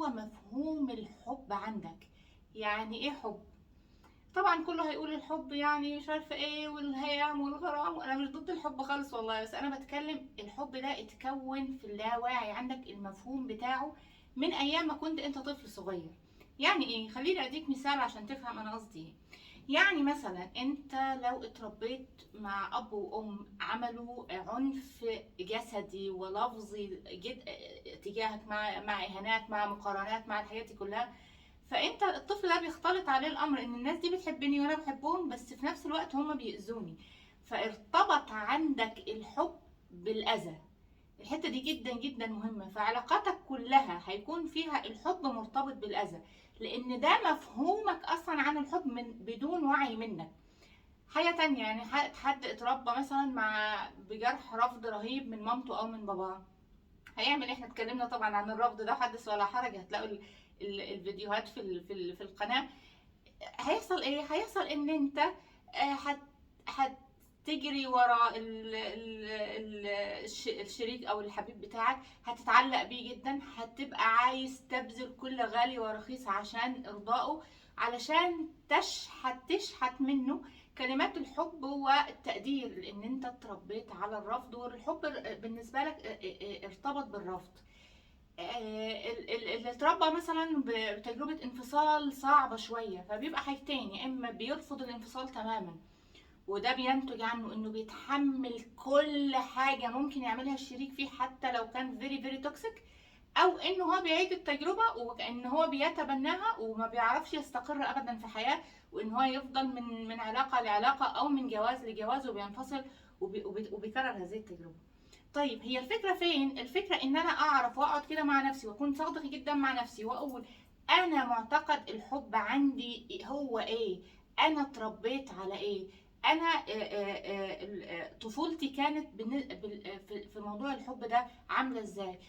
هو مفهوم الحب عندك؟ يعني ايه حب؟ طبعا كله هيقول الحب يعني مش عارفه ايه والهيام والغرام، وانا مش ضد الحب خالص والله، بس انا بتكلم الحب ده اتكون في اللاواعي عندك، المفهوم بتاعه من ايام ما كنت انت طفل صغير. يعني ايه؟ خليني اديك مثال عشان تفهم انا قصدي ايه. يعني مثلا انت لو اتربيت مع اب وام عملوا عنف جسدي ولفظي تجاهك، مع اهانات، مع مقارنات، مع الحاجات دي كلها، فانت الطفل ده بيختلط عليه الامر ان الناس دي بتحبني وانا بحبهم، بس في نفس الوقت هما بيأذوني، فارتبط عندك الحب بالاذى. الحته دي جدا جدا مهمه، فعلاقاتك كلها هيكون فيها الحب مرتبط بالاذى، لان ده مفهومك اصلا عن الحب من بدون وعي منك. حاجه تانية، يعني حد اتربى مثلا بجرح رفض رهيب من مامته او من باباه، هيعمل احنا اتكلمنا طبعا عن الرفض ده، حدث ولا حرج، هتلاقوا الفيديوهات في القناه. هيحصل ايه؟ هيحصل ان انت هتجري ورا الشريك او الحبيب بتاعك، هتتعلق بيه جدا، هتبقى عايز تبذل كل غالي ورخيص عشان ارضائه، علشان تشحت منه كلمات الحب والتقدير، لان انت اتربيت على الرفض، والحب بالنسبه لك ارتبط بالرفض. اللي اتربى مثلا بتجربة انفصال صعبة شوية، فبيبقى حاجتين: يا اما بيرفض الانفصال تماما، وده بينتج عنه انه بيتحمل كل حاجة ممكن يعملها الشريك فيه حتى لو كان فيري فيري توكسيك، او انه هو بيعيد التجربة وكأن هو بيتبناها وما بيعرفش يستقر ابدا في حياة، وان هو يفضل من علاقة لعلاقة او من جواز لجواز وبينفصل وبيكرر هذه التجربة. طيب هي الفكرة فين؟ الفكرة ان انا اعرف واقعد كده مع نفسي واكون صادق جدا مع نفسي واقول انا معتقد الحب عندي هو ايه، انا اتربيت على ايه، انا طفولتي كانت في موضوع الحب ده عاملة ازاي.